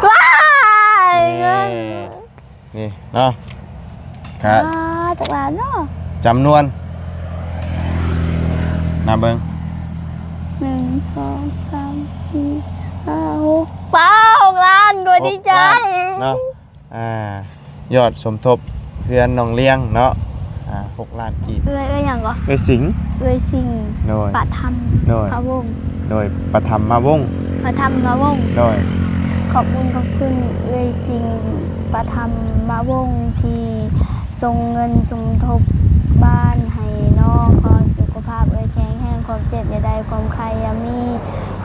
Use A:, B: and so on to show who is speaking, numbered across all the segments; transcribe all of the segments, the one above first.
A: ว้ายเงิน
B: นี่เนาะครับ
A: จากร้านเนาะ
B: จำนวนนับเบิ้ง
A: 1 2 3 4 5 6ป้า6 ล้านด้วยดีใจ
B: เนาะยอดสมทบเพื่อนน้องเลี้ยงเนาะ6 ล้านกีบ
A: เอ้ยอย่างก็
B: เอ้ยสิง
A: เอ้ยสิงปะทำพะวง
B: โดยปะทำมาวง
A: ปะทำมาวง
B: โดย
A: ขอบคุณเอ้ยสิงปะทำมาวงที่ส่งเงินสมทบบ้านให้น้องขอสุขภาพเอ้ยแข็งแรงความเจ็บอย่าได้ความใครอย่ามี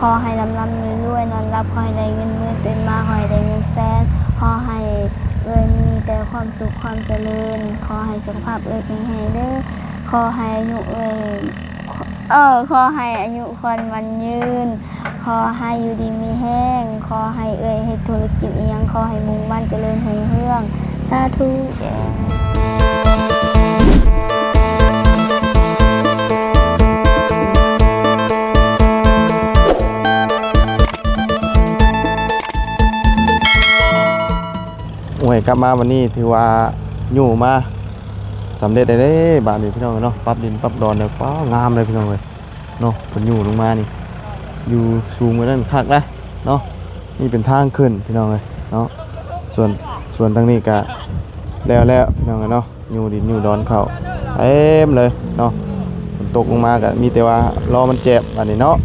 A: ขอให้ลำรวยนอนรับขอให้ได้เงินหมื่นตื่นมาขอให้ได้เงินแสนขอให้เอ้ยมีแต่ความสุขความเจริญขอให้สุขภาพเอ้ยแข็งแรงเด้อขอให้อายุเอ้ยขอให้อายุคนมันยืนขอให้อยู่ดีมีแห้งขอให้เอ้ยให้ธุรกิจอีหยังขอให้มุ่งมั่นเจริญรุ่งเรืองสาธุ
B: กลับมาวันนี้ถือว่าอยู่มาสำเร็จได้บาดนี้พี่น้องเนาะปรับดินปรับดอนเลยป้างามเลยพี่น้องเลยเนาะผลอยู่ลงมานี่อยู่สูงกว่านั้นคักนะเนาะนี่เป็นทางขึ้นพี่น้องเลยเนาะส่วนทางนี้ก็แล้วพี่น้องเลยเนาะอยู่ดินอยู่ดอนเขาเต็มเลยเนาะฝนตกลงมาก็มีแต่ว่ารอมันเจ็บอันนี้เนาะ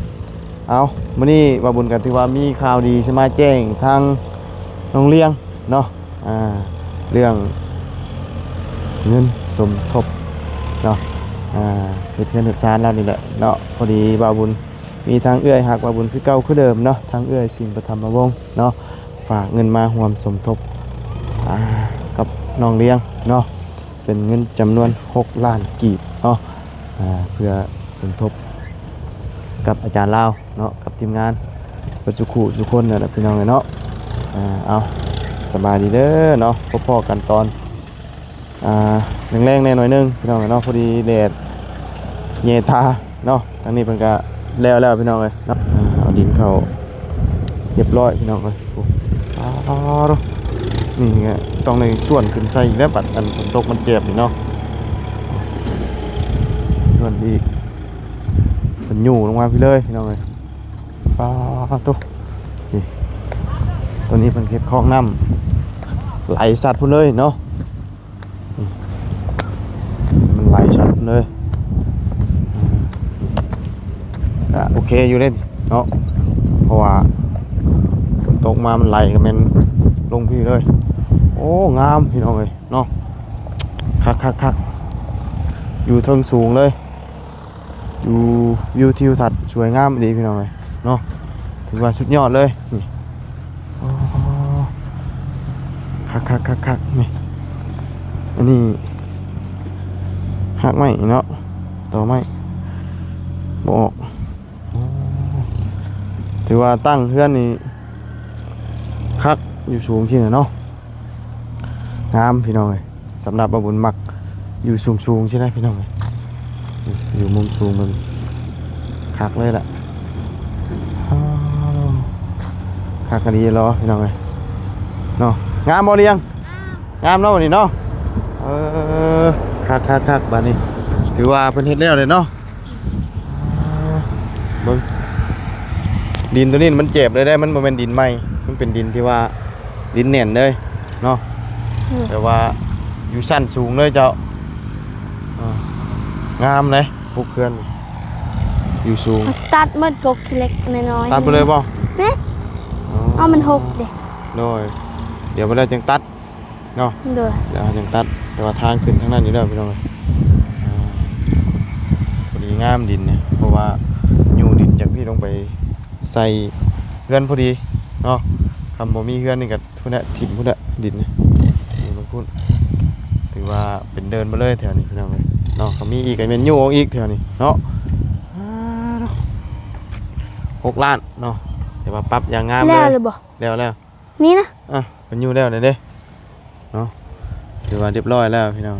B: เอามื้อนี้ว่าบุญกันที่ว่ามีข่าวดีใช่ไหมแจ้งทางโรงเรียนเนาะเรื่องเงินสมทบเนาะเหตุเงินเหตุซานแล้วนี่แหละเนาะพอดีบาวบุญมีทางเอื้อยหักบาวบุญคือเก่าคือเดิมเนาะทางเอื้อยสิ่งประธรรมวงศ์เนาะฝากเงินมาร่วมสมทบกับน้องเลี้ยงเนาะเป็นเงินจำนวน6 ล้านกีบเนาะเพื่อสมทบกับอาจารย์ลาวเนาะกับทีมงานประสุขุทุกคนเนี่ยพี่น้องเนาะเอาสบายดีเด้อเนาะพ่อๆกันตอนแรงๆแน่หน่อยนึงพี่น้องเนาะพอดีแดดเยตาเนาะทางนี้เพิ่นก็แล้วพี่น้องเลยเนาะเอาดินเข้าเรียบร้อยพี่น้องเลยนี่ไงต้องในส่วนขึ้นใส่แล้วบัดอันฝนตกมันเจ็บนี่เนาะส่วนอีกมันอยู่ลงมาพี่เลยพี่น้องเลยตัวนี้เป็นเก็บคลองน้ำไหลสัตว์พุ่นเลยเนาะมันไหลสัตว์พุ่นเลยโอเคอยู่เล่นเนาะเพราะว่าฝนตกมามันไหลก็มันลงพี่เลยโอ้งามพี่น้องเลยเนาะคักอยู่เทิงสูงเลยอยู่วิวทิวทัศน์สวยงามดีพี่น้องเลยเนาะถือว่าสุดยอดเลยนี่คักนี่อันนี้หักไม้เนาะต่อไม้บอกถือว่าตั้งเพื่อนนี่คักอยู่สูงจริงเนาะงามพี่น้องเลยสำหรับบบุญมักอยู่สูงใช่ไหมพี่น้องเลยอยู่มุมสูงมันคักเลยแหละคักกันดีรอพี่น้องเลยเนาะงามบ่เลี้ยงงามเนาะวันนี้เนาะคักบ้านนี้ถือว่าเป็นเฮ็ดแล้วเลยเนาะเบิ่งดินตัวนี้มันเจ็บเลยได้มันบ่เป็นดินใหม่มันเป็นดินที่ว่าดินแน่นเลยเนาะแต่ว่าอยู่ชั้นสูงเลยเจ้างามเลยพวกเคลื่อนอยู่สูง
A: ตัดมันกกเล็กน้อย
B: ตัดไปเลยป่ะ
A: เนี่ยมันหกเด็ก
B: โดยเดี๋ยวไปได้จังตัดเนาะเดี๋ยวจังตัดแต่ว่าทางขึ้นทางนั้นอยู่แล้วพี่น้องพอดีงามดินเนี่ยเพราะว่าอยู่ดินจากพี่ลงไปใส่เพื่อนพอดีเนาะคำบ่มีเพื่อนนี่กับพุ่นน่ะถิ่มพุ่นน่ะดินเนี่ยมันพุ่นถือว่าเป็นเดินมาเลยแถวนี้พี่น้องเลยเนาะเขามีอีกไอ้เมนยูอีกแถวนี้เนาะ6 ล้านเนาะแต่ว่าปรับอย่างงามเลยแล้ว
A: นี่นะ
B: เป็นยูแล้วเด้เนาะถือว่าเรียบร้อยแล้วพี่น้อง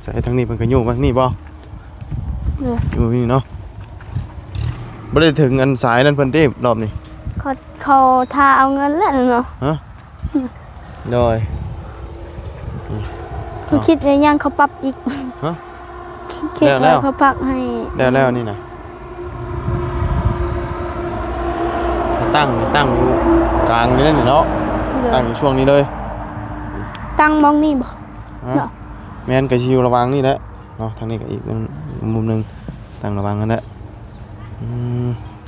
B: ใส่ทั้งนี้เป็นกระยูบ้างนี่บ่อยู่นี่เนาะไม่ได้ถึงอันสายนั่นเพิ่นเต้รอบนี้
A: เขา เขาทาเอาเงินแล้วเนาะ
B: ฮะโดย
A: เขาคิดว่ายังเขาปรับอีก
B: ฮะ
A: คิด
B: แล้ว
A: ว่าเขาปรับให้
B: แล้วนี่นะตั้งอยู่กลางนี่เนาะ
A: เดี๋ยว
B: ตั้งอยู่ช่วงนี้เลย
A: ตั้งมองนี่บ่
B: ฮะ
A: เนาะ
B: แม่นก็ชิวระวังนี่แหละเนาะทางนี้ก็อีกมุมหนึงตั้งระวังนั่นแหละ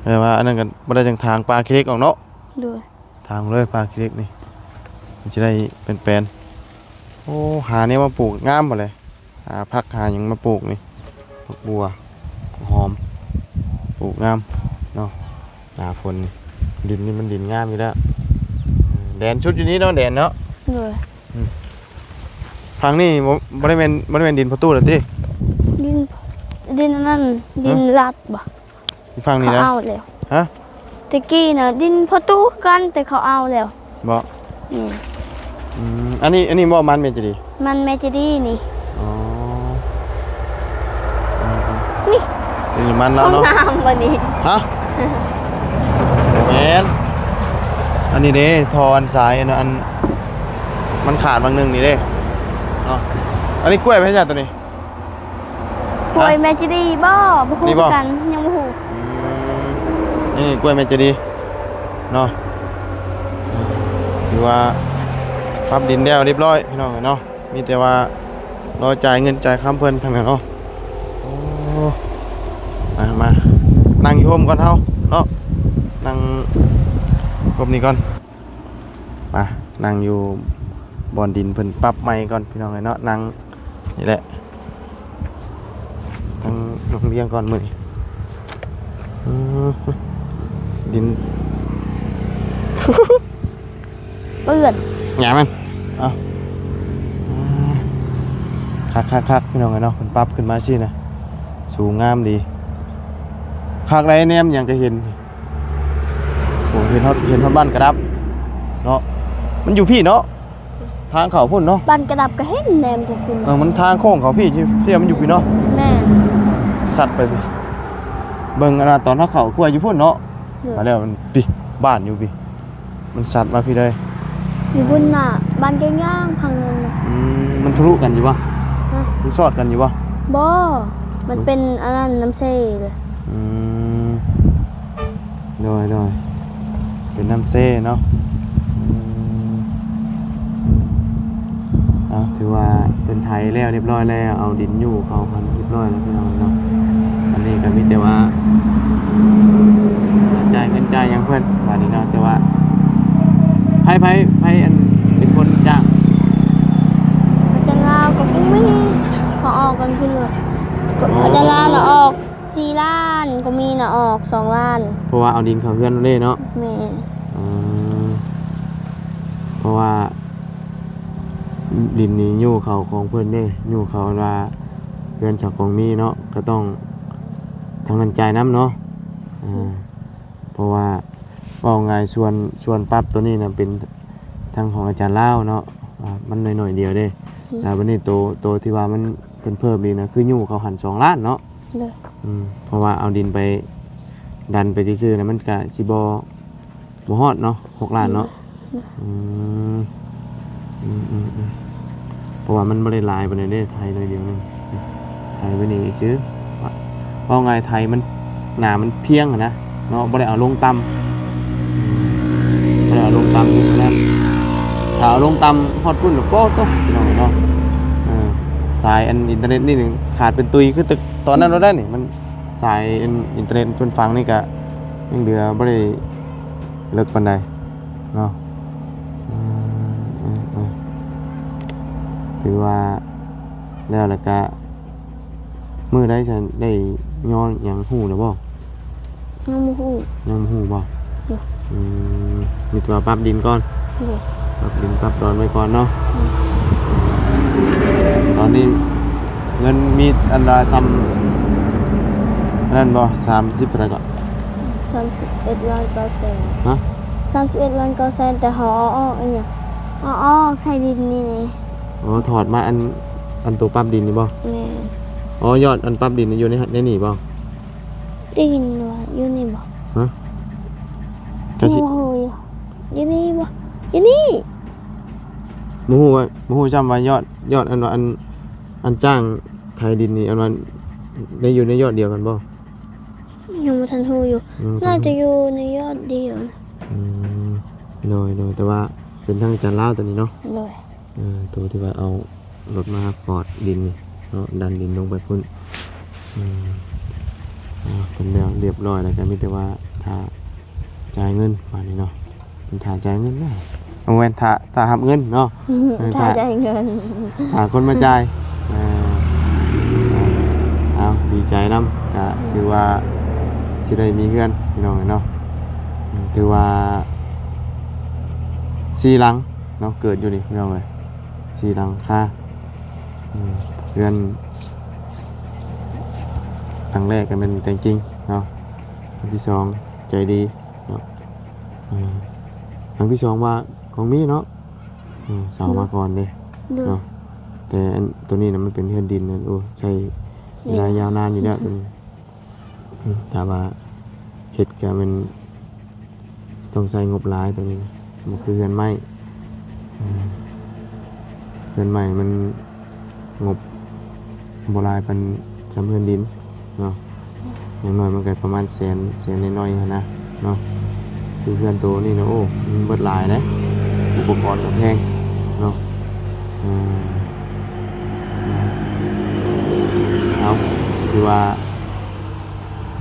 B: แต่ว่าอันนั้นก็บ่ได้จังทางปลาคิเล็กออกเนาะ
A: เดี๋ยว
B: ทางเลยปลาคิเล็กนี่มันจะได้เป็นแปลนโอ้หาเนี่ยมาปลูกงามหมดเลยหาผักหาหยังมาปลูกนี่ผักบัวหอมปลูกงามเนาะหน้าฝนนี่ดินนี่มันดินงามอยู่แล้วแดนชุดอยู่นี้เนาะแดนเนาะ
A: เดี๋ยว
B: ทางนี่บ่ได้เป็นดินประตูแล้วติ
A: ดินอันนั่นดินลัดบ่
B: ที่ฟังนี่
A: เขา
B: นะ
A: เอาแล้ว
B: ฮะ
A: ตะกี้น่ะดินพอตู้กันแต่เขาเอาแล้ว
B: บ่
A: นี่
B: อันนี้บ่มันเมนจะดี
A: มันแมจิดี้นี่
B: อ๋อ
A: นี่
B: เป็นมัน
A: ห้
B: แล้ว
A: อง
B: เนาะ
A: น้ำบ่นี่
B: ฮะแมนอันนี้เด้ทออันสายอันมันขาดบางหนึงนี่เด้เนาะอันนี้กล้วยไหมจ๊ะตัวนี้
A: ป่วยแมจิดี้บ่บ่ฮู้
B: นี่บ่
A: กันยังบ่ฮู้
B: นี่กล้วยเมนจะดีเนาะหรือว่าปรับดินแล้วเรียบร้อยพี่น้องเนาะมีแต่ว่ารอจ่ายเงินจ่ายค่าเพิ่นทางนั้นเนาะโอ้มานั่งอยู่โฮมก่อนเฮาเนาะนั่งครบนี้ก่อนมานั่งอยู่บอนดินเพิ่นปรับใหม่ก่อนพี่น้องเนาะนั่งนี่แหละทั้งโรงเรียนก่อนมื้อนี้ดิน
A: เปื้อน
B: หยามันเอาคักพี่น้องเนาะมันปรับขึ้นมาสินะสูงงามดีคักไรแนมอย่างก็เห็นโอ้เห็นฮอดบ้านกระดับเนาะมันอยู่พี่เนาะทางเขาพุ่นเนาะ
A: บ้านกระดับก็เห็นแนมกับคุณ
B: มันทางโค้งเขาพี่ที่มันอยู่พี่เนาะ
A: แม่
B: สัตว์ไปพี่เบิ่งอันนั้นตอนเขากล้วยอยู่พุ่นเนาะ
A: เดี๋ยว
B: มาแล้วมันพี่บ้านอยู่พี่มันสัตว์มาพี่เลย
A: อยู่บนน่ะบ้านย่างๆพังนึงน่ะ
B: มันทะลุกันอยู่ปะ
A: ฮะ
B: มันสอดกันอยู่ปะ
A: บ่มันเป็นอันนั้นน้ำเซ่เลย
B: โดยเป็นน้ำเซ่เนาะถือว่าเป็นไทยแล้วเรียบร้อยแล้วเอาดินอยู่เขามันเรียบร้อยแล้วพี่น้องเนาะอันนี้ก็มีแต่ว่าจ่ายเงินจ่ายอย่างเพื่อนว่านี้เนาะแต่ว่าไพ่อันเป็นคนจ้าง
A: อาจารย์ลาวก็มีพอออกกันขึ้นเลยอาจารย์ลาวน่ะออก4 ล้านก็มีน่ะออก2 ล้าน
B: เพราะว่าเอาดินเขาเพื่อนเล่เนาะ
A: แม่
B: เพราะว่าดินนี้อยู่เขาของเพื่อนเด้อยู่เขาว่าเพื่อนจากของมีเนาะก็ต้องทางนั้นใจน้ำเนาะเพราะว่าเอาไงส่วนปรับตัวนี้นะเป็นทางของอาจารย์เล่าเนาะมันหน่อยเดียวเด้แล้ววันนี้โตที่ว่ามันเป็นเพิ่มอีกนะคืออยู่เขาหัน2 ล้านเนาะ
A: เลย
B: เพราะว่าเอาดินไปดันไปซื่อๆนะมันก็สิบ่ฮอดเนาะ6 ล้านเนาะเพราะว่ามันไม่ได้ลายไปในไทยเลยเดียวนึงไทยไปนี่ซื้อเพราะไงไทยมันหนามันเพียงนะเนาะไม่ได้เอาลงต่ำไม่ได้เอาลงต่ำอยู่นั้นถ้าเอาลงต่ำฮอดพุ่นหรือโป๊ะตุ๊บเนาะสายอินเทอร์เน็ตนี่หนึ่งขาดเป็นตุยคือตึกตอนนั้นเราได้นี่มันสายอินเทอร์เน็ตจนฟังนี่ก็ยังเหลือไม่ได้เลิกปานใดเนาะถือว่าแล้วก็มือได้ฉันได้ย้อนอย่างหูหรือบ่
A: น้ำหู
B: ยังหูบ่มีตัวปรับดินก่อนปรับดินปรับดอนไว้ก่อนเนาะตอนนี้เงินมีอันใดซ้ำนั่นบ่30อะไรก่อน
A: 31 ล้าน9 แสน
B: ฮะ
A: 31 ล้าน9 แสนแต่หออ้ออันเนี้ยอ้อใครดินนี่นี่
B: อ๋อถอดมาอันตัวปรับดินนี่บ่
A: แม่
B: อ๋อยอดอันปรับดินอยู่ในนี่บ่
A: ได้ยินว่าอยู่นี่บ่
B: ฮะกะสิ
A: โอ้ย อยู่นี่
B: บ่ฮู้จำว่ายอดอันว่าอันจ้างไทยดินนี่อันว่าได้อยู่ในยอดเดียวกันบ่
A: ยังบ่ทันฮู้อยู่ น่าจะอยู่ในยอดเดียวนะ
B: อืมโดยแต่ว่าเป็นทางจานลาวตัวนี้เนาะ
A: เลย
B: ตัวที่ว่าเอารถมาฟอร์ดดินนี่เนาะดันดินลงไปพุ่นเป็นแล้วเรียบร้อยแล้วก็มีแต่ว่าถ้าจ่ายเงินมานี่เนาะเป็นถ้าจ่ายเงินนะเอาแม่นถ้าหับเงินเนาะ
A: ถ้าได้เงิน
B: หาคนมาจ่ายเอาดีใจนำก็ถือว่าสิได้มีเงินพี่น้องเนาะถือว่า4หลังเนาะเกิดอยู่นี่พี่น้องเอ้ย4หลังค่าเงินครั้งแรกก็เป็นแต่งจริงเนาะครั้งที่2ใจดีเนาะครั้งที่2ว่าของมีเนาะสาวมาก่อนเด้
A: เลย
B: เนาะแต่อันตัวนี้นะมันเป็นเฮือนดินนะโอ้ใช้เวลายาวนานอยู่แล้วตัวนี้แต่ว่าเห็ดก็มันต้องใช้งบหลายตัวนี้นะมันคือเฮือนไม้เฮือนไม้มันงบโบราณเป็นจำเฮือนดินเนาะอย่างน้อยมันก็ประมาณแสนน้อยๆนะเนาะคือเฮือนตัวนี้นะโอ้มันเบิดหลายนะอุปกรณ์ก็แพงเนาะเอาคือว่า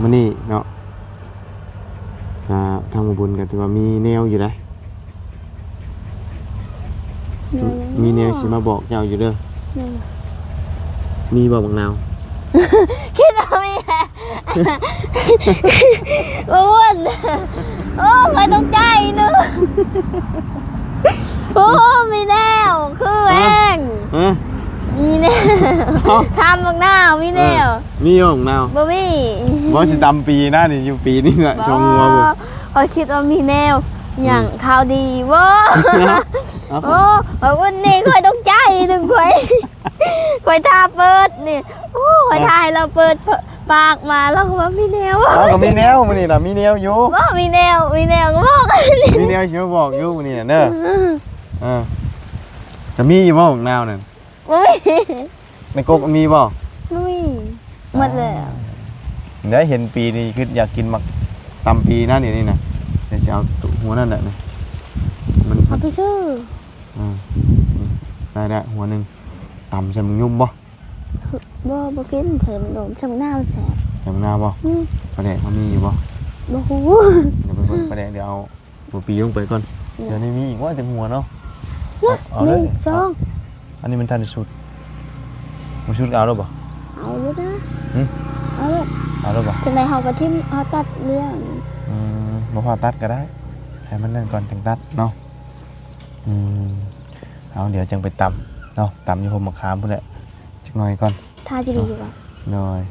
B: มื้อนี้เนาะก็ทางหมู่บุญก็ถือว่ามีแนวอยู่นะมีแนวสิมาบอกเจ้าอยู่เด้อมีบอกบางนาว
A: คิดว่ามีแหละอ้วนโอ้ไม่ต้องใจนึงโอ้มีแนวคือเอง มีแนวทำบางหน้ามีแนว
B: มีของนาว
A: บ่มี
B: บ่สิตำปีนะนี่อยู่ปีนี้น่ะชงงัวบ่
A: คอยคิดว่ามีแนวอย่างข่าวดีบ่โอ้วันนี้คอยต้องใจหนึ่งคอยท่าเปิดนี่โอ้คอยท่าให้เราเปิดปากมาแล้วก็ว่ามีแนว
B: เอาก็มีแนวมื้อนี้น่ะมีแนวอยู่
A: ว่ามีแนวก็บอก
B: มีแนวสิมาบอกอยู่มื้อนี้น่ะเด้อจะมีอยู่บ่ของนาวนั่น
A: บ่มี
B: ในกกมีบ่
A: บ่มีหมดแล้ว
B: เดี๋ยวเห็นปีนี้คืออยากกินมักตำปีนะนี่นะเดี๋ยวจะเอาตัวหัวนั่นแหละนี่มัน
A: เอาไปซื้อ
B: ได้หัวหนึ่งตำใส่มึงยุ่มบ่
A: บ่กินเสริมนมช่างหน้าแสบ
B: ใส่มึงนาบ่ประเดี๋ยวเขามีอยู่บ่
A: บ่ฮู้
B: เดี๋ยวไปเบิ่งประเดี๋ยวเอาหัวปีลงไปก่อนเดี๋ยวนี้มีอีกว่าจะหัวเนาะเอาเลย
A: สอง
B: อันนี้มันทันชุดมันชุดเอาแล้วบ่
A: เอาเลยนะ เอาเลย
B: เอาแล้วบ่
A: จังได๋เฮาก็ทิ่มเฮาตัดเรื่อง
B: บ่พอตัดก็ได้ให้มันนั่นก่อนจังตัดเนาะเอาเดี๋ยวจังไปตำเนาะตำอยู่ห่มมะขามพุ่นแหละจักหน่อยก่อน
A: ถ้าจะดีกว่า
B: หน่อย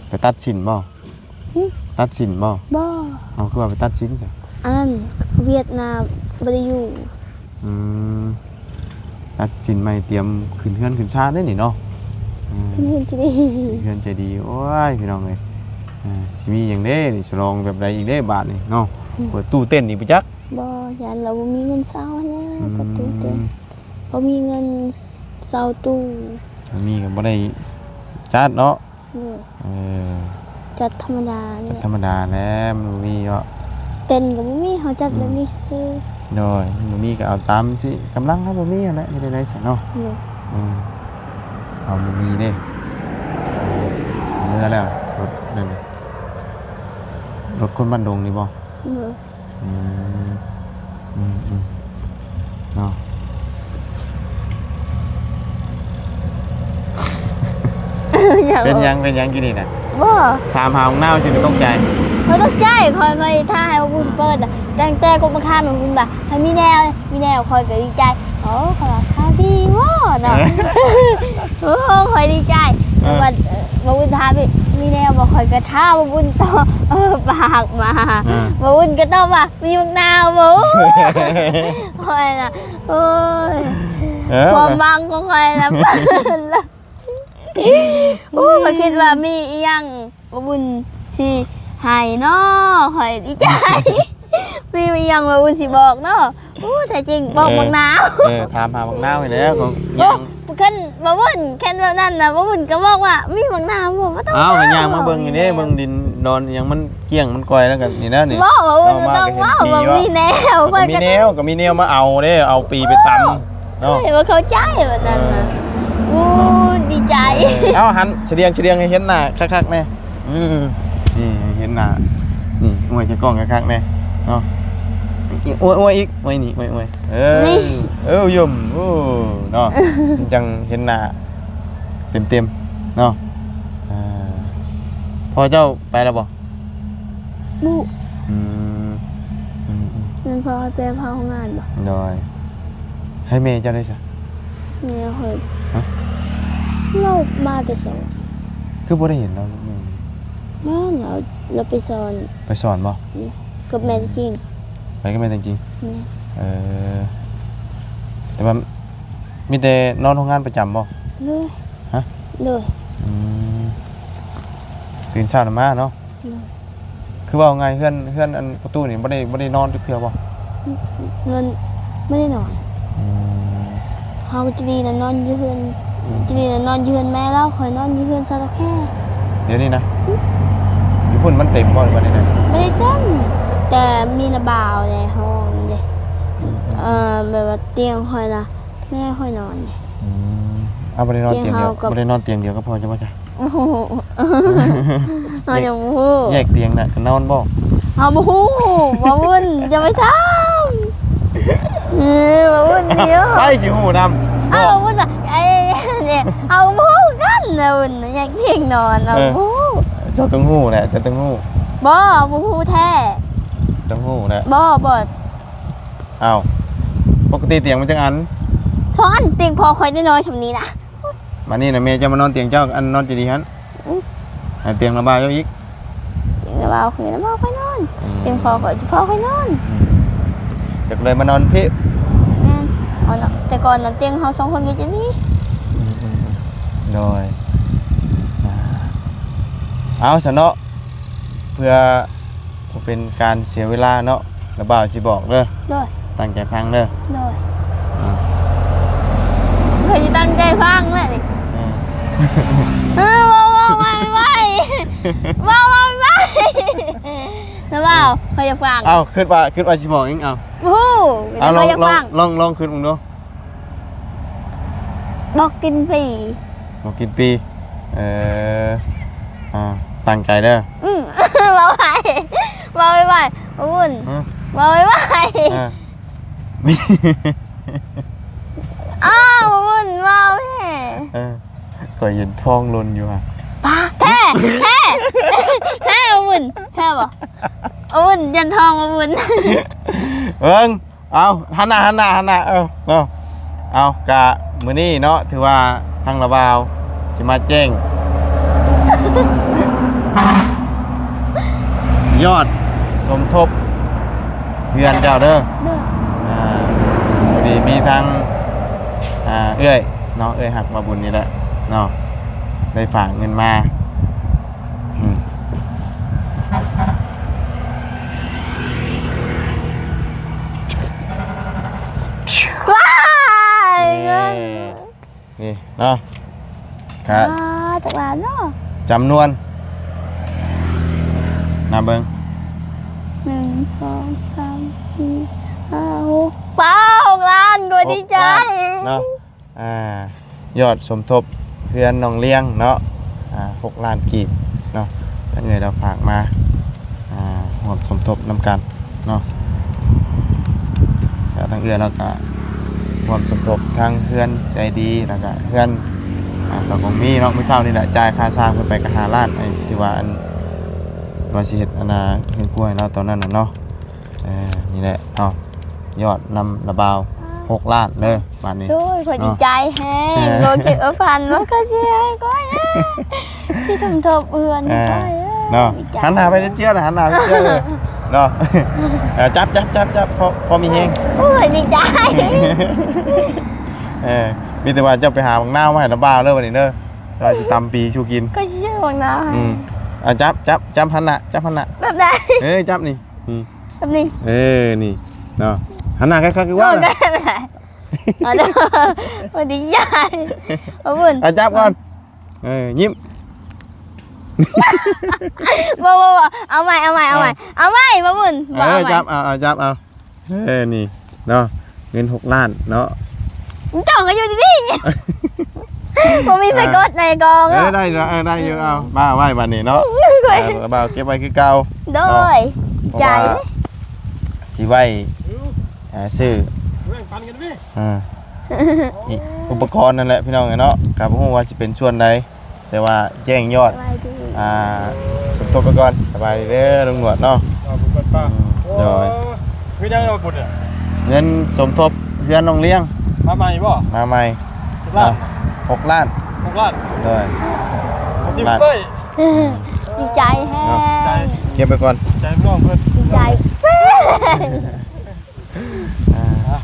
B: ไปตัดสินบ่ตัดสินบ่
A: บ่
B: เอาคือว่าไปตัดสินจ้ะ
A: อันนั้นเวียดนามบ่ได้อยู่
B: ตัดสินใหม่เตรียมขึ้นเฮือนขึ้นชาติได้นี่เนาะ
A: ที่นี่ที่นี่
B: เฮือนใจดีโอ้ยพี่น้องเอ้ยสิมีหยังเด้นี่ฉลองแบบใดอีกเด้บาทนี่เนาะเปิดตู้เต้นนี่ไปจัก
A: บ่ยันเราบ่มีเงินเซาแล้วก็ตู้เต็มบ่มีเงินเซาตู้
B: มีก็บ่ได้จัดเนาะ
A: จัดธรรมดานี่แห
B: ธร
A: ละ
B: รมดาแหล้วมันบ่มีเนาะ
A: เต้นก็บ่มีเฮาจัดแบบนี้ซื่อ
B: โดยบ่มีก็เอาตามที่กำลังครับบ่มีนั่นแหละเฮ็ดได้ซะเนาะ เอาบ่มีเด้เมื่อแล้วรถนั่นน่ะรถคนบ้านดงนี่บ่เนาะเป็นยังกี่นี่น่ะ
A: บ่
B: ถามหาของนาวสิต้องใจ
A: บ่ต้องใจคอยถ้าให้บุญเปิดจังแต่กบมาข้ามบุญบ่าให้มีแนวคอยก็ดีใจโอ้ขอข่าวดีว้าเนาะโอ้คอยดีใจว่าบุญทาพี่มีแนวบ่คอยก็ท้าบุญต่อปากมาบุญก็ต้องว่ามีมะนาวบ่คอยน่ะโอ้ยความบังของคอยน่ะโอ้ก็คิดว่ามีอีหยังบุญสิให้เนาะคอยดีใจ มียังว่าอุ่นสิบอกเนาะแต่จริงบอกบางนาว
B: ถามหาบางนาวให้แล้วของ
A: โอ้ขึ้นบ่วุ่นแค่นั้นน่ะบ่วุ่นก็บอกว่ามีบางนาวบ่ว่าต้อง
B: กันย่างมาเบิ่งอยู่นี่เบิ่งดินนอนยังมันเกี้ยงมันก่อยแล้วกันนี่นะนี่
A: บอกว่าอุ่นต้องว่ามีแนว
B: ก็มีแนวก็มีแนวมาเอาเด้เอาปีไปตำเนาะ
A: ว่าเข้าใจแบบนั้นน่ะดีใจ
B: เอาหันเฉียงให้เห็นหน้าคักๆแน่นี่เห็นหน้านี่อวยจะกล้องคักๆแน่เนาะอวยอีกอวยนี่อวยยุ่มเนาะจังเห็นหน้าเต็มเนาะพอเจ้าไปแล้วบ่
A: บุนั่นพอไปพาห้องงานบ่
B: โดยให้เมย์เจ้าได้ซะ
A: เนี่ยเฮ้ยเรามาแต่สอน
B: คือบ่ได้เห็นเราเมย์
A: มาเราไปสอน
B: ไปสอนบ่
A: กับแม่จริง
B: ไปก็ไม่จริง
A: นี่
B: แต่ว่ามีแต่นอนโรงงานประจำบ่
A: เลย
B: ฮะ
A: เลย
B: ตื่นเช้ามาเนาะคือว่าไงเพื่อนอันประตูนี่บ่ได้นอนทุกเทื่อบ่
A: เงินไม่ได้นอนเฮาจะดีนะนอนอยู่เฮือนจะดีนะนอนอยู่เฮือนแม่แล้วคอยนอนอยู่เฮือนซะแค่
B: เดี๋ยวนี้นะอยู่พุ่นมันเต็มบ่หรือว่าได้
A: ไม่ได้เต็มแต่มีระบาวในห้องเด้แบบว่าเตียงคอยละแม่คอยนอนเนี่ย
B: เอาบ่ได้นอนเตียงเดียวบ่ได้นอนเตียงเดียวก็พอจะบ่จ้ะ
A: โอ้โหเอาอย่างบู
B: แยกเตียงน่ะก็นอนบ่
A: เอาบูมาวุ่นจะไปทำมาวุ่นเดียว
B: ไปสิฮู้นำ
A: เอามาวุ่นอ่ะไอ้เนี่ยเอาบูกันนะวุ่นอยากเที่ยงนอนเอาบู
B: เจ้าต้องฮู้แหละเจ้าต้องฮู้
A: บ่บูแท้
B: ต้องฮู้แหละ
A: บ่
B: อ้าวปกติเตียงมันจังอัน
A: ซ้อนเตียงพอคอยได้น้อยชำนี้นะ
B: มานี่น่ะแม่จะมานอนเตียงเจ้าอันนอนจะดีหั่นเตียงระบายเจ้าอีก
A: เตียงระบาวคอยระบาวคอยนอนเตียงพอคอยจะพอคอยนอน
B: เด็กเลยมานอนพี่
A: เอาเนาะแต่ก่อนนอนเตียงเขา2คนก็จะนี่
B: โดยเอาซะเนาะเพื่อเป็นการเสียเวลาเนาะระบาวสิบอกเด้อ
A: ด้วย
B: ตั้งใจฟังเด้อ
A: ด้วยเคยจะตั้งใจฟังแหละนี่ว้าวนะบ่าวเคยจะฟัง
B: เอาขึ้นว่าสิบอกเองเอา
A: โอ้โห
B: เอา
A: เคยจะฟัง
B: ลองขึ้นมึงดู
A: บอกกินปี
B: บอกกินปีตั้งใจเด้อ
A: มาไปอุ่นมาไปอ้าวอุ่นมาแม่
B: ก็เห็นท้องลนอยู่อ่ะ
A: ป้าแท้อุ่นแท้บ่อุ่นยันทองมาอุ่น
B: เอาหันหน้าเอากะมื้อนี้เนาะถือว่าทางระบาวสิมาแจ้ง ยอดสมทบเพื่อนเจ้าเด้อพอดีมีทางเอ้ยเนาะเอ้ยหักมาบุญนี่แหละเนาะได้ฝากเงินมา
A: ว้ายเงิน
B: นี่เนาะครับ
A: จากร้านเนาะ
B: จำนวนนับเบิ้ง
A: 1 2 3 4 5 6ป้า6 ล้านก็ดีใจ
B: เนาะยอดสมทบเพื่อนน้องเลี้ยงเนาะ6 ล้านกีบเนาะทั้งเงินเราฝากมาร่วมสมทบนำกันเนาะแล้วทั้งเอื้อเราก็ร่วมสมทบทั้งเพื่อนใจดีแล้วก็เพื่อนสาวของมีเนาะมื้อเช้านี่แหละจ่ายค่าสร้างเพิ่นไปก็5 ล้านไอ้ที่ว่าอันว่าสิเฮ็ดอันน่ะเฮ็ดกล้วยเราตอนนั้นน่ะเนาะนี่แหละเอายอดนำระบาว6 ล้านเด้อบัดนี้
A: โอ้ยพอดีใจแฮงโดนเก็บพันว่าก็เสียก็ที่สมทบเพื่อนก็
B: เนาะหันหน้าไปเจี๊ยบหันหน้าไปเจี๊ยบเลยเนาะจับพอมีเฮง
A: โอ้ยดีใจ
B: มีแต่ว่าจะไปหาบางหน้ามาให้ระบาวเด้อวันนี้เด้อเราจะตำปีชูกิน
A: ก็ชื่อของน้า
B: จับหันหน้า
A: แบบไหน
B: จับนี่
A: แบบนี้
B: นี่เนาะหันหน้าคล้ายๆคือว่า
A: ได้ไปไหนเอาเด้อวันนี้ใหญ่บ่บุญ
B: จับก่อนยิ้ม
A: บ่เอาใหม่บ่บุญบ่เอาใหม่
B: จับเอานี่เนาะเงิน6 ล้านเนาะ
A: จ่องก็อยู่ที่นี่บ่มีไปกดในกอง
B: ได้อยู่เอามาไว้บัดนี้เนาะบ่าวเก็บไว้คือเก่า
A: โดยใจ
B: สิไว้ซื้อ
C: แบ่งปันกันพี่
B: อีกอุปกรณ์นั่นแหละพี่น้องเนาะกับบ่ฮู้ว่าสิเป็นส่วนใดแต่ว่าแจ้งยอดสมทบไปก่อนสบายดีเด้อลุงหนวดเนาะ
C: ขอบคุณป้า
B: โดย
C: ไม่ได้เราบุญเนี่ย
B: เงินสมทบเรือนโรงเลี้ยง
C: มาใหม่บ่
B: มาใหม่
C: ล้าน
B: 6 ล้าน
C: 6 ล้าน
B: โดย
C: ดีเป้ย
A: ดีใจแฮง
B: เก็บไปก่อน
C: ใจน้องเพิ่น
A: ดีใจ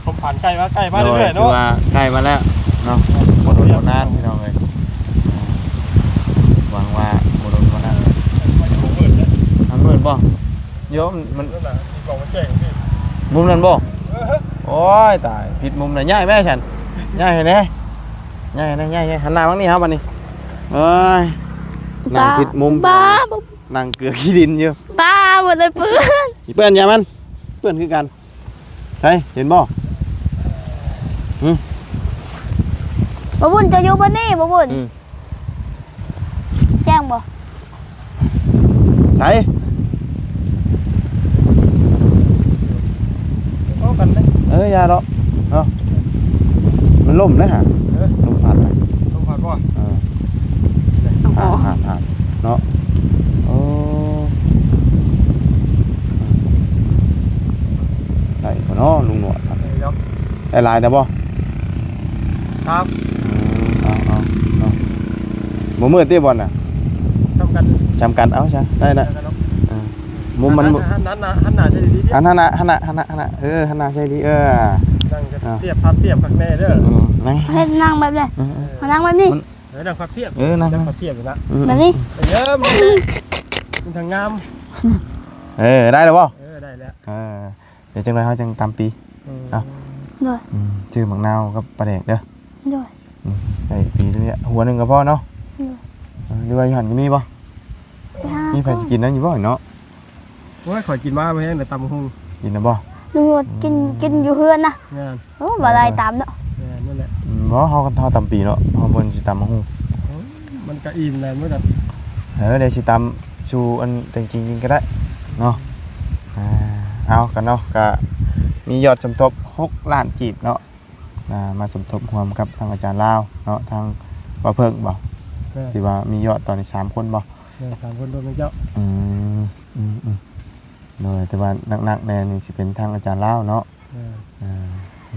C: ผมผ่านใกล้มา
B: โดย
C: เรื่อยๆ
B: ถื
C: เนาะ
B: อว่าใกล้มาแล้วเนาะหมดนานพี่น้องเลยหวังว่าหมดนานมันมืดบ่โยมมัน
C: นั่นน่ะมีกล่องมาแจ้งพี่
B: มุมนั้นบ่โอ้ยตายผิดมุมน่ะย้ายแม่ฉันย้ายให้แน่ย้ายหันหน้าบังนี่ครับบัดนี้เอ้ยนั่งผิดมุม
A: บ้า
B: นั่งเกลือขี้ดินอยู่
A: บ้าหมดเลยเพื่อน
B: อีเปิ้นอย่ามันเปิ้นคือกันใช่เห็นบ่
A: บ่บุญจะอยู่บ่นี่บ่บุญแจ้งบ่
B: ใส่
C: เอากันเด้
B: อย่าดอกเนาะมันล่มนะฮะลมพัดนะ
C: ต้องผ่านบ่
B: ผ่านเนาะโอ้ได้บ่เนาะลุงหนวดครับ
C: เดี๋ยว
B: ได้หลายนะบ่
C: ครับ
B: เอาเนาะบ่มืดติบ่น่ะ
C: ทำกัน
B: จำกันเอาซะได้มุมมัน
C: หันหน้าใช่ดีดิ
B: หันหน้าหันหน้าหันหน้าใช่ดี
C: นั่งกันเทียบพัดเทียบพักแน่เด้อ
B: นั่ง
A: ให้นั่งแบบนี้มานั่งแบบนี้
C: นั่งพักเทียบ
B: นั่ง
C: พักเทียบอยู่นะ
A: แบบนี้
C: เยอะมันทางงาม
B: ได้แล้วบ่
C: ได้แล้ว
B: เดี๋ยวจังไรเขาจังตามปี
A: โดย
B: ชื่อหมักนาวกับปลาแดกเด้อ
A: โดย
B: ใส่ปีตัวนี้หัวหนึ่งกับพ่อเนาะหรือว่าอยู่หันก็มีป่ะมีใครจะกินนั่นอยู่ป่ะเนาะ
C: โอ้ยขอกินมาไปให้แต่ตำหง
B: กินนะป่ะ
A: ลุงหมดกินอยู่เฮือนนะ
C: งาน
A: โอ้บ่ได้ตามเนาะ
C: นั่นแหละ
B: เพราะเขากันเท่าตามปีเนาะเขาบนสิตามมาหู
C: มันกระอิ่มเลยเมื่อแบบ
B: เดี๋ยวสิตามชูอันแต่งจริงๆก็ได้เนาะเอากันเนาะก็มียอดสมทบ6 ล้านกีบเนาะมาสมทบรวมกับทางอาจารย์ลาวเนาะทางบ่าวเพิ่งบ่ที่ว่ามียอดตอนนี้3 คนบ่
C: 3 คนรวมเป็นเจ้า
B: เลยแต่ว่านักๆแน่นี่สิเป็นทางอาจารย์ลาวเนาะ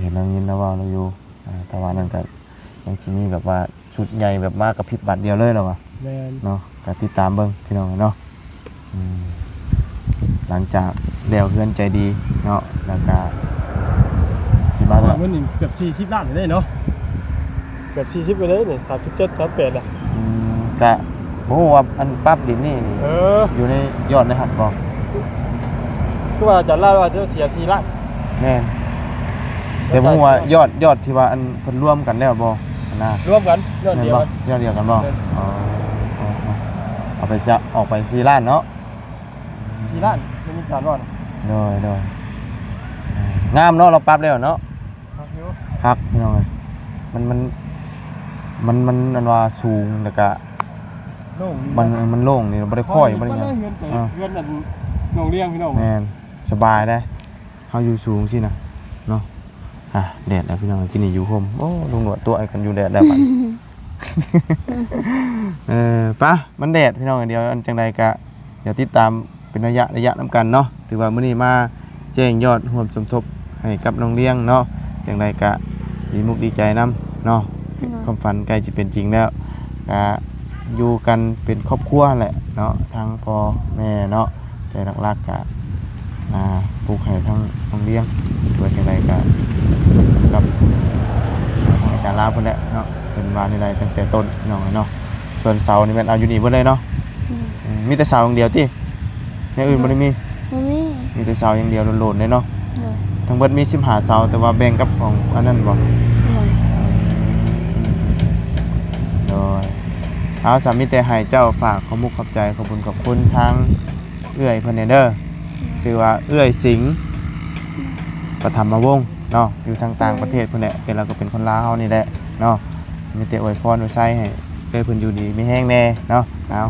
B: เห็นเรายินแล้วว่าเราอยู่แต่ว่านั่นก็ยังที่นี่แบบว่าชุดใหญ่แบบมากกับพริบบัตรเดียวเลยหรอวะเนาะก็ติดตามเบิ้งพี่น้องเนาะหลังจากเลี้ยวเพื่อนใจดีเนาะแล้วก็สิบ้าแล้ว
C: เงินนี่เกือบ40 ล้านเลยเนาะเกือบ40ไปเลยนี่37 38อ่ะ
B: ก็บ่ฮู้ว่าอันปั๊บดินนี่อยู่ในยอดในหัดบ่
C: คือว่าอาจารย์ลาว่าจะเสีย4 ล้าน
B: แม่นแต่บ่ฮู้ว่ายอดที่ว่าอันเพิ่นรวมกันแล้วบ่น่ะ
C: รวมกันยอดเดียวกัน
B: ยอดเดียวกันบ่เอาไปจะออกไป4 ล้านเนาะ
C: 4 ล้านไม่มีการรอด
B: โดยงามเนาะเราปรับแล้วเนาะ
C: ครับอยู่
B: ครับพี่น้องมันอันว่าสูงแล้วก็
C: โล่ง
B: มันโล่งนี่บ่ได้ค่อยบ่ได้หยัง
C: เงินอันน้องเลี้ยงพี่น้อง
B: แม่นสบายได้เฮาอยู่สูงสินะเนาะแดดแล้วพี่น้องกินนี่อยู่ห่มโอ้ลุงหนวดตัวไอ้กันอยู่แดดแล้วบัด ปะมันแดดพี่น้องเดียวอันจังใดก็เดี๋ยวติดตามเป็นระยะนำกันเนาะถือว่ามื้อนี้มาแจ้งยอดร่วมสมทบให้กับน้องเลี้ยงเนาะจังใดก็ดีมุกดีใจนํเนาะความฝันใกล้จะเป็นจริงแล้วก็อยู่กันเป็นครอบครัวแหละเนาะทั้งพ่อแม่เนาะแต่หลักๆก็ปลูกให้ทั้งน้องเลี้ยงตัวจังใดก็กับทางอาจารย์ลาเพิ่นแหละเนาะเป็นวานนี่ได้ตั้งแต่ต้นน้องเนาะส่วนเสานี่แม่นเอาอยู่นี่เบิดเลยเนาะมีแต่เสาอย่างเดียวติอย่างอื่นบ่ได้มี มีแต่เสาอย่างเดียวโลดๆเลยเนาะ
A: เลย
B: ทั้งเบิดมี15เสาแต่ว่าแบ่งกับของอันนั้นบ่
A: เลย
B: โดยเอาสามีแต่ให้เจ้าฝากขอมุกขอบใจขอบคุญขอบคุณทางเอื้อยเพิ่นเด้อชื่อว่าเอื้อยสิงห์ประถมวงศ์เนาะอยู่ทางต่างประเทศพุ่นแหละเป็นเราก็เป็นคนลาวเฮานี่แหละเนาะมีแต่อวยพรอวยไสให้เอ้ยเพิ่นอยู่ดีมีแห้งแน่เนาะเอา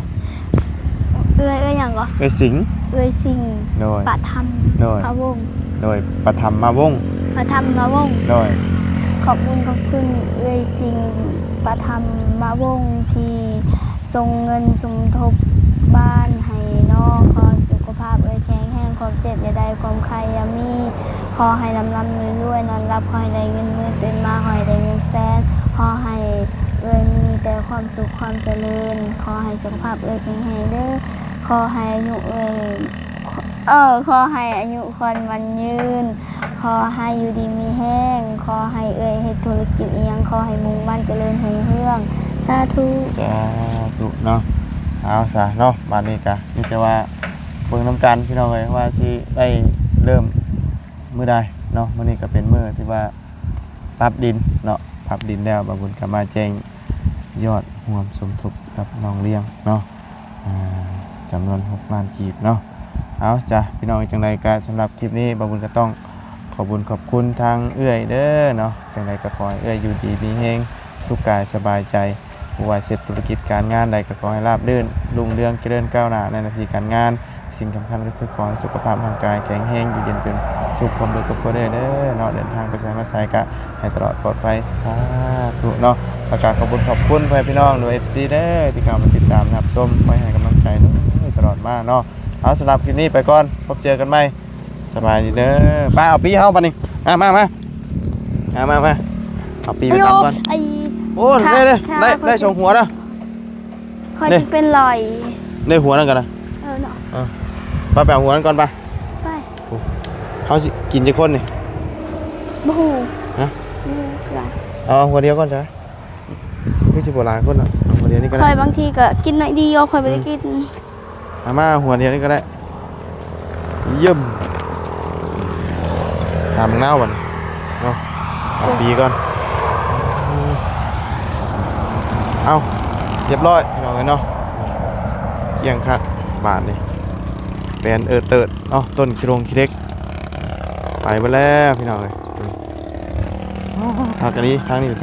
A: เอื้อยอย่างก็
B: เอื้อยสิงห์
A: เอื้อยสิ่ง
B: โดย
A: ปะธรรม
B: โดย
A: พระวงศ์
B: โดยประถมวงศ์
A: พระธรรมวงศ์
B: โดย
A: ขอบคุณเอื้อยสิ่งปะธรรมวงศ์ที่ส่งเงินสมทบบ้านให้น้องขอสุขภาพเอื้อยแข็งแรงความเจ็บอย่าได้ความใครอย่ามีขอให้ลำรวยๆนอนรับขอให้ได้เงินหมื่นตื่นมาขอให้ได้เงินแสนขอให้เอื้อยมีแต่ความสุขความเจริญขอให้สุขภาพเอื้อยแข็งแรงเด้อขอให้อายุขอให้อายุคนวันยืนขอให้อยู่ดีมีแห้งขอให้เอื้อยเฮ็ดธุรกิจอีหยังขอให้มุ่งมั่นเจริญรุ่งเรืองสาธุ
B: จ้าตุเนาะเอาซะเนาะบัดนี้ก็มีแต่ว่าเบิ่งนํกันพี่น้องเอ้ยว่าสิได้เริ่มมื้อใดเนาะมื้อนี้ก็เป็นมื้อที่ว่าปรับดินเนาะปรับดินแล้วบางคนก็มาแจ้งยอดร่วมสมทบกับน้องเลี้ยงเนาะจำนวน6ล้านกีบเนาะเอาจ้ะพี่น้องจังไดก็สำหรับคลิปนี้บางคนก็ต้องขอบคุณทางเอื้อยเด้อเนาะจังไดก็ขอให้เอื้อยอยู่ดีมีแรงสุขกายสบายใจผู้ว่าเสร็จธุรกิจการงานใดก็ขอให้ราบรื่นรุ่งเรืองเจริญก้าวหน้าในหน้าที่การงานสิ่งสำคัญก็คือขอให้สุขภาพร่างกายแข็งแรงอยู่เย็นเป็นสุขความด้วยกับพ่อเด้อเนาะเดินทางไปไสมาไสก็ให้ตลอดปลอดภัยสาธุเนาะประกาศขอบคุณเพื่อนพี่น้องด้วย FC เด้อที่เข้ามาติดตามรับชมไว้ให้กำลังใจด้วยตลอดมาเนาะเอาสำหรับคลิปนี้ไปก่อนพบเจอกันใหม่สบายดีเด้อป้าเอาปีเฮาปะนี่มาเอาปีไปตามก่อน
A: ไอ้
B: โอ้ได้สองหัวนะ
A: คอยจะเป็นรอย
B: ได้หัวนั่นกันนะ
A: เนาะ
B: ไปแปลหัวนั่นก่อนไป
A: ไป
B: เขาสิกินจะคนนี่
A: บูฮู
B: ฮะ
A: ไร
B: เอาหัวเดียวก่อนใช่ไหมไม่ใช่โบราณคนอ่ะเอาหัวเดียวนี่ก็
A: ค
B: ได้
A: อยบางทีก็กินหน่อยเดียวคอยไปกิน
B: มาหัวเดียวนี่ก็ได้เยี่ยมทำเน่าก่อนเนาะเอาปีก่อนเอาเรียบร้อยพี่น้องเลยเนาะเกี่ยงคักบาทนี่เป็นเติดเนาะต้นคิรงคิเล็กไปไปแล้วพี่น้องเลยทางนี้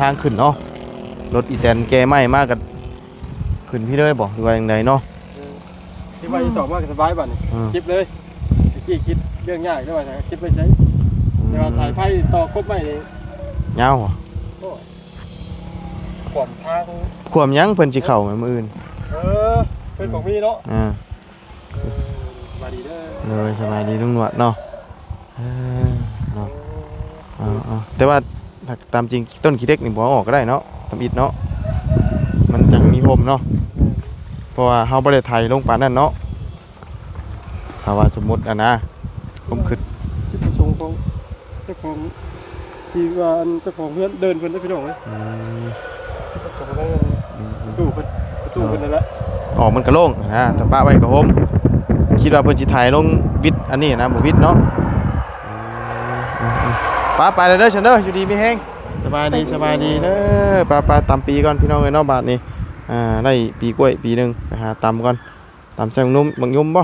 B: ทางขึ้นเนาะรถอีแตนแกไหม้มากกันขึ้นพี่เลยบอกดูว่าอย่างไรเนาะ
C: ที่ว่าจะตอบมากสบายบัดนี่คลิปเลยไอ้กี้คิดเรื่องยากด้วยนะคลิปไปใช้แต่ว่าสายไฟต่อครบไม่เลย
B: เงาเหรอ
C: ขวมทาง
B: ขวมยั้งเพิ่นสิเข้าแม่มื้ออื่น
C: เป็นของพี่เนาะ
B: มา
C: ดีเด้อ
B: เลยสบายดีลุงหนวดเนาะเนาะแต่ว่าตามจริงต้นขี้เล็กนี่บ่เอาออกก็ได้เนาะทำอิฐเนาะมันจังมีโฮมเนาะเพราะว่าเฮาบ่ได้ไถลงปานนั้นเนาะถ้าว่าสมมุตินะผมคิด
C: ที่ประสงค์ของเจ้าของที่ว่าเจ้าของเพื่อนเดินเพิ่นได้พี่น้องเลยประตูเพิ่นนั่นแหละ
B: ออกมันก็โล่งนะถ้าป้าไว้ก็โฮมคิดว่าเพิ่นสิไถลงวิทย์อันนี้นะบ่วิทย์เนาะป้าไปเลยเด้อฉันเด้ออยู่ดีมีแฮงสบายดีเด้อป้าตำปีก่อนพี่น้องเอ้ยเนาะบาดนี้ได้ปีกล้วยปีนึงไปหาตำก่อนตำใส่บักนุ่มบ่